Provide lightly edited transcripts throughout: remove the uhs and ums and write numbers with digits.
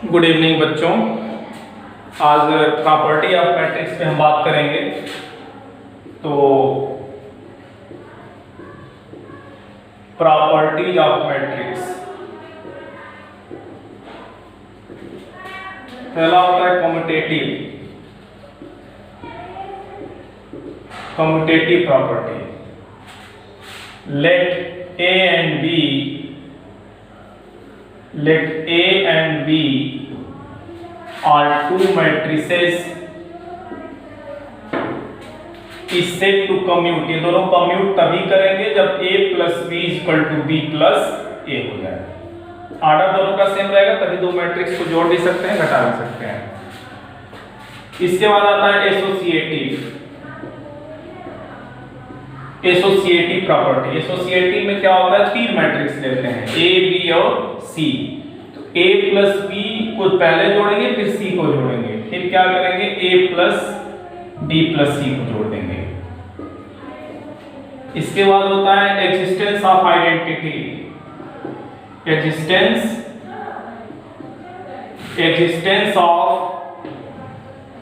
Good evening बच्चों। आज property of matrix पे हम बात करेंगे। तो प्रॉपर्टीज ऑफ मैट्रिक्स, पहला होता है commutative property. Let A and B are two matrices is said to commute। ये दोनों कम्यूट तभी करेंगे जब A plus B equal to B plus A हो जाए। आर्डर दोनों का सेम रहेगा तभी दो मैट्रिक्स को जोड़ भी सकते हैं, घटा भी सकते हैं। इसके बाद आता है एसोसिएटिव प्रॉपर्टी। एसोसिएटिव में क्या होता है, तीन मैट्रिक्स लेते हैं A, B और C। तो A प्लस B को पहले जोड़ेंगे, फिर C को जोड़ेंगे, फिर क्या करेंगे A plus B plus C को जोड़ देंगे। इसके बाद होता है existence of identity. Existence of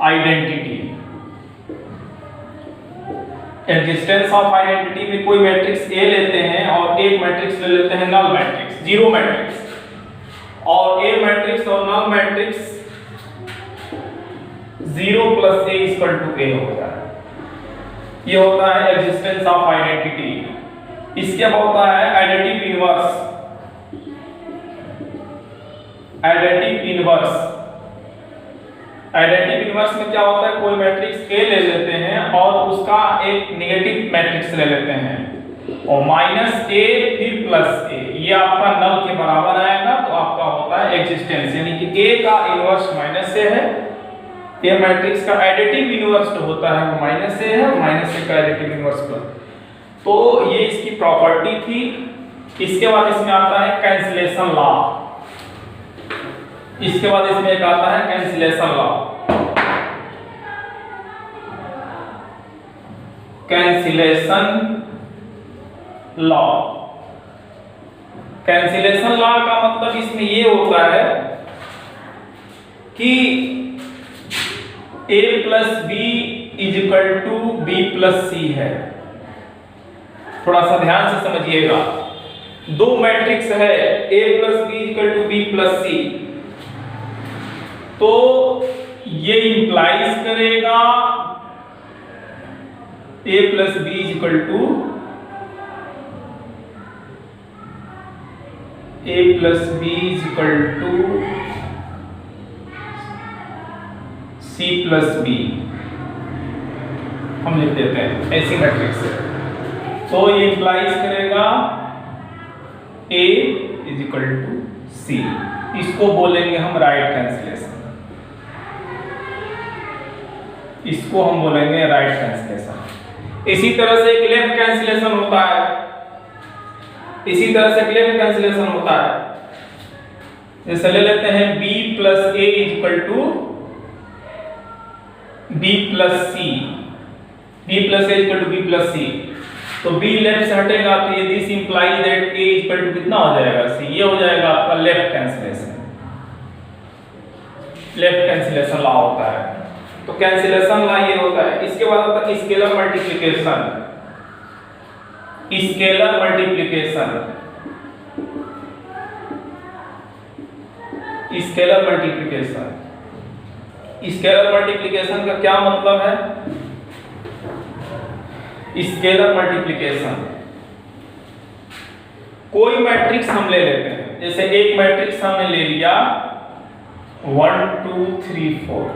identity. Existence of identity में कोई मैट्रिक्स A लेते हैं और एक मैट्रिक्स ले लेते हैं नल मैट्रिक्स, जीरो मैट्रिक्स, और A मैट्रिक्स और null matrix 0 plus A equal to A हो जाए। ये होता है एग्जिस्टेंस ऑफ आइडेंटिटी। इसके बाद होता है एडिटिव इनवर्स। एडिटिव इनवर्स में क्या होता है, कोई मैट्रिक्स A ले लेते हैं और उसका एक नेगेटिव मैट्रिक्स ले लेते हैं और माइनस A फिर प्लस A, ये आपका नल के बराबर आएगा। तो आपका होता है एग्जिस्टेंस, यानी कि A का इनवर्स माइनस A है। ये मैट्रिक्स का एडिटिव इनवर्स जो होता है वो माइनस A है, माइनस A का एडिटिव इनवर्स प्लस। तो ये इसकी प्रॉपर्टी थी। इसके बाद इसमें आता है कैंसिलेशन लॉ। इसके बाद इसमें एक आता है कैंसिलेशन लॉ। कैंसिलेशन लॉ का मतलब इसमें ये होता है कि A plus b is equal to B plus C है। थोड़ा सा ध्यान से समझिएगा। दो मैट्रिक्स है A plus B equal to B plus C, तो ये इंप्लाइज करेगा A plus B equal to A plus B equal to C plus B, हम लिख देते हैं ऐसी मैट्रिक्स है। तो ये इंप्लाइज करेगा A is equal to C। इसको बोलेंगे हम राइट कैंसिलेशन। इसको हम बोलेंगे राइट कैंसिलेशन। इसी तरह से एक लेफ्ट कैंसिलेशन होता है। जैसे ले लेते हैं B plus A equal to B plus C। B plus A equal to B plus C, तो B लेफ्ट से हटेगा तो ये this implies that A equal to कितना हो जाएगा, C। ये हो जाएगा आपका लेफ्ट कैंसिलेशन लॉ होता है। तो कैंसिलेशन लॉ ये होता है। इसके बाद होता है स्केलर मल्टीप्लिकेशन। स्केलर मल्टीप्लिकेशन का क्या मतलब है? स्केलर मल्टीप्लिकेशन, कोई मैट्रिक्स हम ले लेते हैं। जैसे एक मैट्रिक्स हमने ले लिया 1 2 3 4,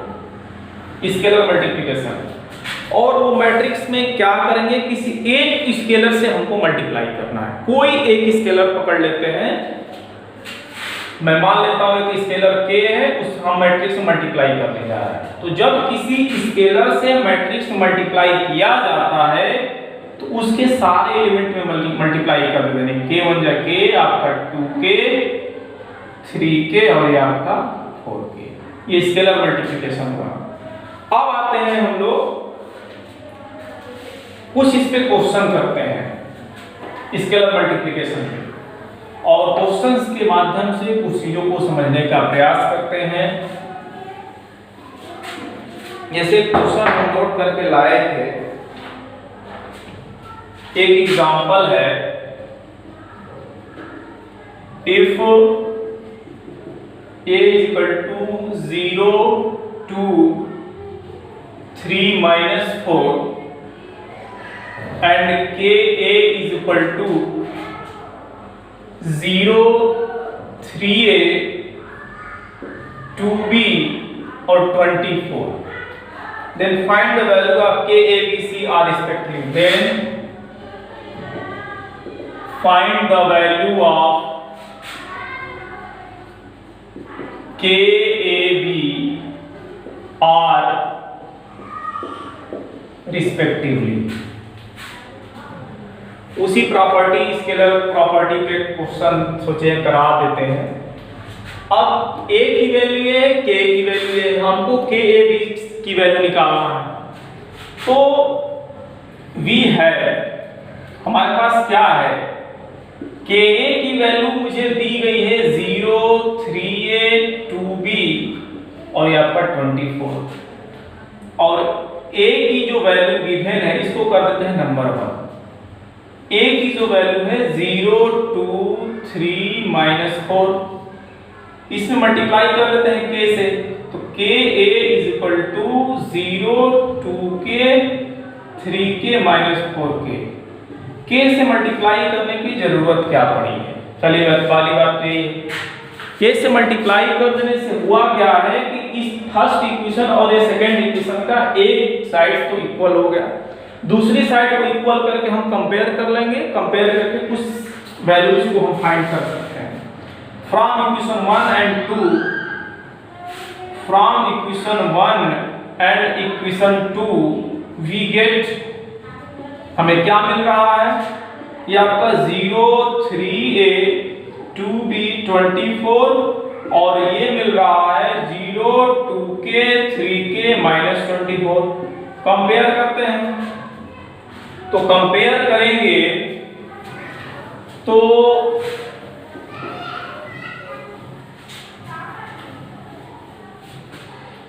स्केलर मल्टीप्लिकेशन, और वो मैट्रिक्स में क्या करेंगे, किसी एक स्केलर से हमको मल्टीप्लाई करना है। कोई एक स्केलर पकड़ लेते हैं। मैं मान लेता हूं कि स्केलर k है, उस हम मैट्रिक्स में मल्टीप्लाई करने जा रहे हैं। तो जब किसी स्केलर से मैट्रिक्स मल्टीप्लाई किया जाता है तो उसके सारे एलिमेंट में मल्टीप्लाई कर देते हैं। k1 जा k, आपका 2k, 3k और ये आपका 4k। ये स्केलर मल्टीप्लिकेशन हुआ। अब आते हैं हम लोग कुछ इस पे क्वेश्चन करते हैं स्केलर मल्टीप्लिकेशन पे। और क्वेश्चंस के माध्यम से कुछ चीजों को समझने का प्रयास करते हैं। जैसे क्वेश्चन हम नोट करके लाए थे, एक एग्जांपल है, if a equal to 0 2 3 minus 4 and ka is equal to 0 3a 2b or 24, then find the value of k, a, b, c are respectively. Then find the value of k, a, b are respectively. उसी property, scalar property पे question सोचे करा देते हैं। अब a की value है, k की वैल्यू है, हमको k, a, b की वैल्यू निकालना है। तो v है, हमारे पास क्या है, ka की वैल्यू मुझे दी गई है 0 3a 2b और यहाँ पर 24, और a की जो वैल्यू गिवन है इसको कर देते हैं नंबर 1। a की जो वैल्यू है 0 2 3 minus 4, इसमें मल्टीप्लाई कर देते हैं k से, तो ka is equal to 0 2k 3k minus 4k। k से मल्टीप्लाई करने की जरूरत क्या पड़ी है, चलिए वाली बात तो ये, k से मल्टीप्लाई कर देने से हुआ क्या है कि इस फर्स्ट इक्वेशन और ये सेकंड इक्वेशन का एक साइड तो इक्वल हो गया, दूसरी साइड को इक्वल करके हम कंपेयर कर लेंगे, कंपेयर करके कुछ वैल्यूज को हम फाइंड कर सकते हैं। From equation 1 and 2, from equation 1 and equation 2 we get, हमें क्या मिल रहा है, ये आपका 0 3a 2b 24 और ये मिल रहा है 0 2k 3k minus 24। कंपेयर करते हैं, तो कंपेयर करेंगे तो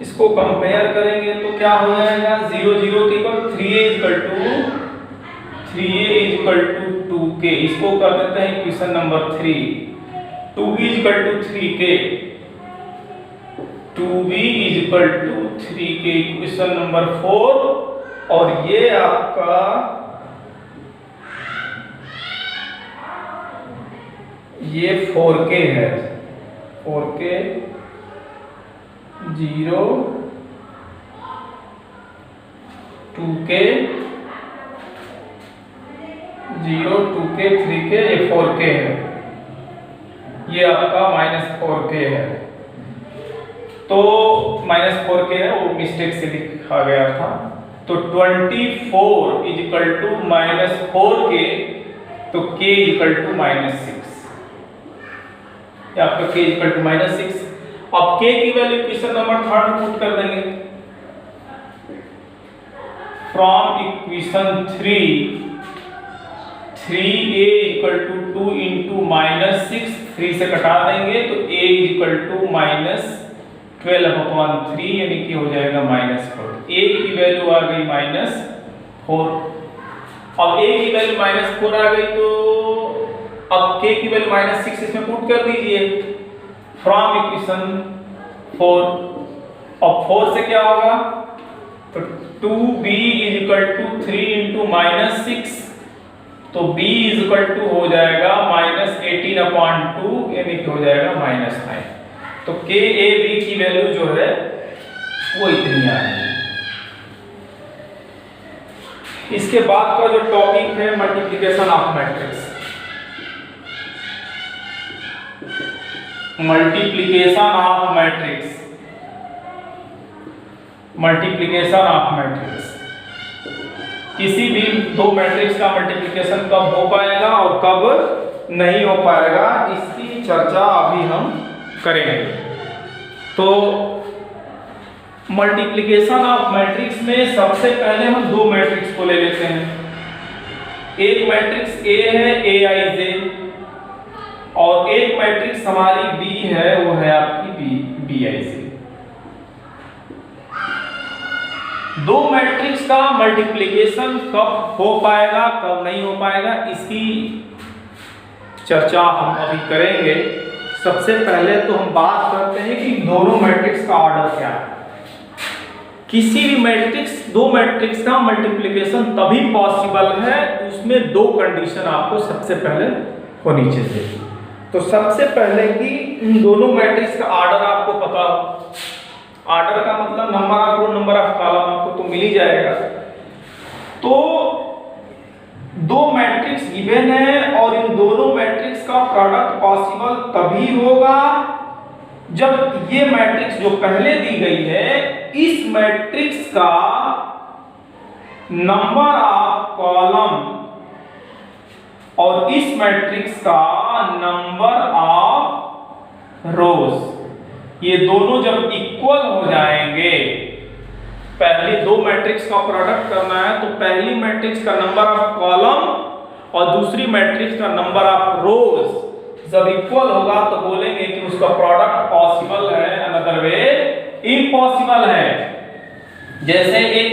इसको कंपेयर करेंगे तो क्या हो जाएगा, 0 0 के equal 3a equal to 2k, इसको कर देते हैं equation number 3, 2b equal to 3k, 2b equal to 3k equation number 4, और ये आपका ये 4k है, 4k 0 2k 0 2k 3k, ये 4k है, ये आपका -4k है। तो -4k है, वो मिस्टेक से लिखा गया था, तो 24 इज इक्वल टू -4k, तो k इक्वल टू -6, आपका k इक्वल टू -6। अब k की वैल्यू इक्वेशन नंबर 3 पुट कर देंगे, from equation 3 3a equal to 2 into -6, 3 से कटा देंगे तो a इक्वल टू -12/3 यानी कि हो जाएगा -4। a की वैल्यू आ गई -4, अब a की वैल्यू -4 आ गई, तो अब k की वैल्यू -6 इसमें पुट कर दीजिए फ्रॉम इक्वेशन 4। अब 4 से क्या होगा, तो 2b is equal to 3 into -6, तो b इज इक्वल टू हो जाएगा -18/2 यानी कि हो जाएगा -9। तो k a b की वैल्यू जो है वो इतनी आएगी। इसके बाद का जो टॉपिक है multiplication of matrix, multiplication of matrix, multiplication of matrix, किसी भी दो मैट्रिक्स का मल्टीप्लिकेशन कब हो पाएगा और कब नहीं हो पाएगा, इसकी चर्चा अभी हम करेंगे। तो मल्टीप्लिकेशन ऑफ मैट्रिक्स में सबसे पहले हम दो मैट्रिक्स को ले लेते हैं। एक मैट्रिक्स A है aij, और एक मैट्रिक्स हमारी बी है, वो है आपकी बी आई से। दो मैट्रिक्स का मल्टीप्लिकेशन कब हो पाएगा, कब नहीं हो पाएगा, इसकी चर्चा हम अभी करेंगे। सबसे पहले तो हम बात करते हैं कि दोनों मैट्रिक्स का ऑर्डर क्या है। किसी भी मैट्रिक्स, दो मैट्रिक्स का मल्टीप्लिकेशन तभी पॉसिबल है, उसमें दो कंडीशन आपको सबसे पहले होनी चाहिए। तो सबसे पहले कि इन दोनों मैट्रिक्स का ऑर्डर आपको पता हो। ऑर्डर का मतलब number of row, number of column आपको तो मिल ही जाएगा। तो दो मैट्रिक्स गिवन है और इन दोनों मैट्रिक्स का प्रोडक्ट पॉसिबल तभी होगा जब ये मैट्रिक्स जो पहले दी गई है, इस मैट्रिक्स का नंबर ऑफ कॉलम और इस मैट्रिक्स का नंबर ऑफ रोज, ये दोनों जब इक्वल हो जाएंगे, पहले दो मैट्रिक्स का प्रोडक्ट करना है तो पहली मैट्रिक्स का नंबर ऑफ कॉलम और दूसरी मैट्रिक्स का नंबर ऑफ रोज जब इक्वल होगा तो बोलेंगे कि उसका प्रोडक्ट पॉसिबल है, अनदर वे इम्पॉसिबल है। जैसे एक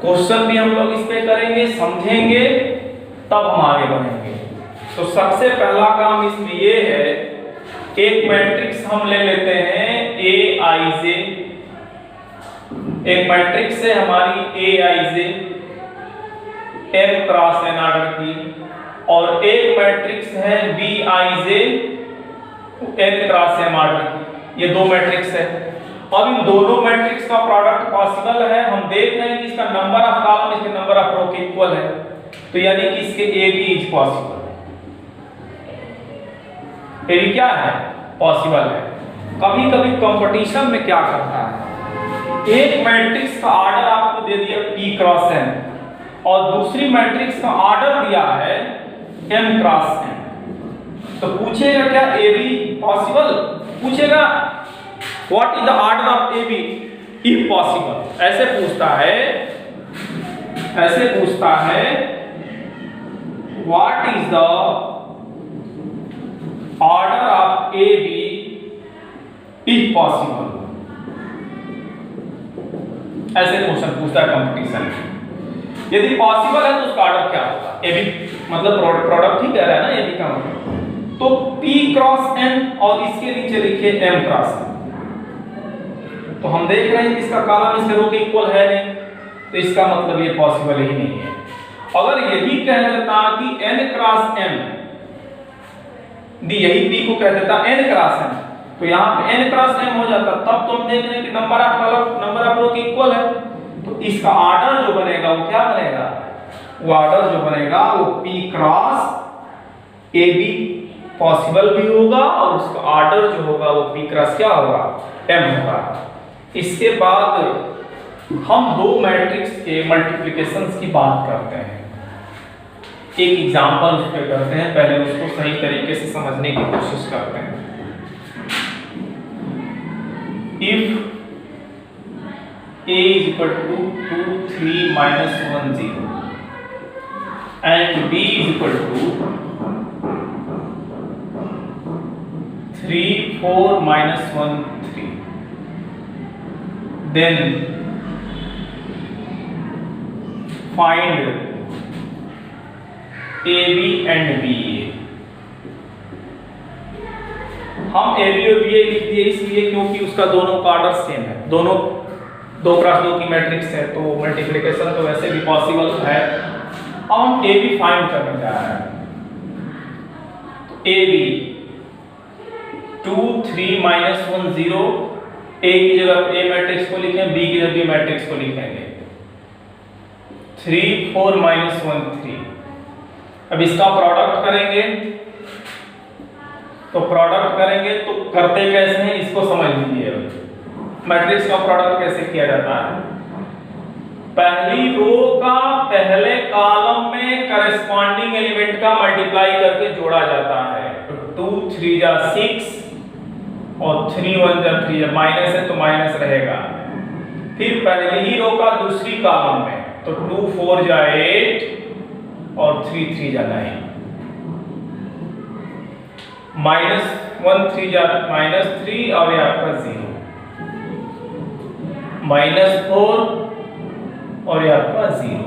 क्वेश्चन भी हम लोग इस पे करेंगे, समझेंगे, तब हम आगे बढ़ेंगे। तो सबसे पहला काम इसमें ये है, एक मैट्रिक्स हम ले लेते हैं ए आई जे। एक मैट्रिक्स है हमारी A I J M cross N order की, और एक मैट्रिक्स है B I J N cross M order की। ये दो मैट्रिक्स है। अब इन दोनों मैट्रिक्स का प्रोडक्ट पॉसिबल है। हम देख रहे हैं कि इसका नंबर ऑफ कॉलम इसके नंबर ऑफ रो के इक्वल है, तो यानी कि इसके A B is possible. A B क्या है? पॉसिबल है। कभी कभी कंपटीशन में क्या करता है, एक मैट्रिक्स का ऑर्डर आपको दे दिया P क्रॉस n और दूसरी मैट्रिक्स का ऑर्डर दिया है M क्रॉस n, तो पूछेगा क्या ए बी पॉसिबल? पूछेगा what is the order of A B if possible. ऐसे पूछता है what is the order of A B if possible. ऐसे क्वेश्चन पूछता है कंपटीशन में। यदि पॉसिबल है तो उसका ऑर्डर क्या होगा? ए बी मतलब प्रोडक्ट ही कह रहा है ना, ए बी का मतलब। तो P क्रॉस n और इसके नीचे लिखिए M क्रॉस n। तो हम देख रहे हैं कि इसका कॉलम इसके रो के इक्वल है नहीं, तो इसका मतलब ये पॉसिबल ही नहीं है। अगर यही कह देता कि n क्रॉस m, यही P को कह देता n क्रॉस m, तो यहाँ पे n क्रॉस m हो जाता, तब तो हम देख रहे हैं कि number of column number of row के इक्वल है। तो इसका ऑर्डर जो बनेगा वो क्या बनेगा? वो ऑर्डर जो बनेगा वो P क्रॉस ए बी पॉसिबल भी होगा और उसका ऑर्डर जो होगा वो P क्रॉस क्या होगा? M होगा। इसके बाद हम दो मैट्रिक्स के मल्टीप्लिकेशंस की बात करते हैं। एक एग्जांपल उस पे करते हैं, पहले उसको सही तरीके से समझने की कोशिश करते हैं। If A is equal to 2, 3, minus 1, 0 and B is equal to 3, 4, minus 1, 3, then find AB and BA। हम ए बी और बी ए लिख दिए इसलिए क्योंकि उसका दोनों का ऑर्डर सेम है, दोनों 2 क्रॉस 2 की मैट्रिक्स है, तो मल्टीप्लिकेशन तो वैसे भी पॉसिबल है। अब हम ए बी फाइंड करने जा रहे हैं। तो ए बी 2, 3, minus 1, 0, ए की जगह ए मैट्रिक्स को लिखें, बी की जगह बी मैट्रिक्स को लिखेंगे। 3, 4, minus 1, 3। अब इसका प्रोडक्ट करेंगे, तो प्रोडक्ट करेंगे तो करते कैसे हैं इसको समझ लीजिए। मैट्रिक्स का प्रोडक्ट कैसे किया जाता है? पहली रो का पहले कॉलम में करस्पॉन्डिंग एलिमेंट का मल्टीप्लाई करके जोड़ा जाता है। तो 2, 3 जा 6 और 3, 1 जा 3, जब माइनस है तो माइनस रहेगा। फिर पहली ही रो का दूसरी कॉलम में, तो 2, 4 जा 8 और 3, 3 जा 9। -1 3 जा -3 और ये आपका 0, -4 और ये आपका 0।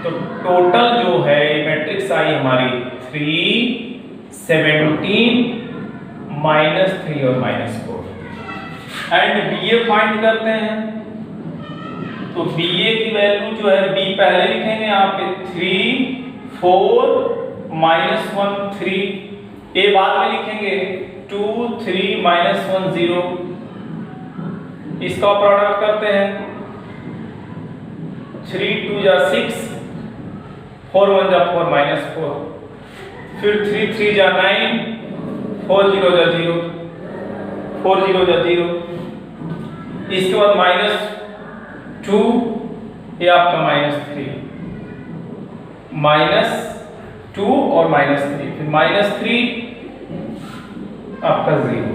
तो टोटल जो है मैट्रिक्स आई हमारी 3 17 -3 और -4। एंड BA फाइंड करते हैं। तो BA की वैल्यू जो है B पहले लिखेंगे यहाँ पे 3 4 -1 3, A बाद में लिखेंगे 2 3 -1 0। इसका प्रोडक्ट करते हैं 3 2 जा 6 4 1 जा 4 -4, फिर 3 3 जा 9 4 0 जा 0 4 0 जा 0। इसके बाद -2 ये आपका -3 -2 और -3, फिर -3 आपका 0।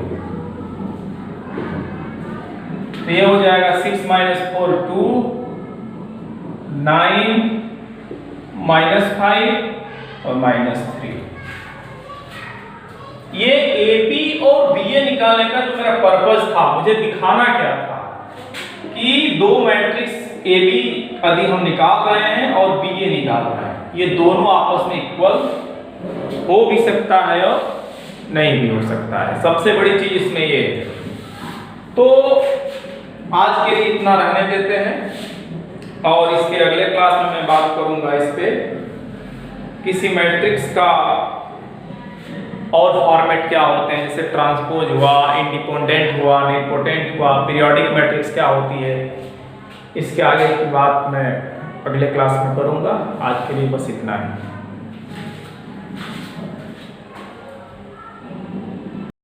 तो ये हो जाएगा 6 -4 2 9 -5 और -3। ये AB और BA निकालने का जो मेरा पर्पस था, मुझे दिखाना क्या था कि दो मैट्रिक्स AB यदि हम निकाल रहे हैं और BA निकाल रहे हैं, ये दोनों आपस में इक्वल हो भी सकता है और नहीं भी हो सकता है। सबसे बड़ी चीज इसमें ये है। तो आज के लिए इतना रहने देते हैं और इसके अगले क्लास में मैं बात करूंगा इस पे किसी मैट्रिक्स का और फॉर्मेट क्या होते हैं, जैसे ट्रांसपोज हुआ, इंडिपेंडेंट हुआ, निपोटेंट हुआ, पीरियोडिक मैट्रिक्स क्या होती है। इसके आगे की बात मैं अगले क्लास में करूंगा। आज के लिए बस इतना ही।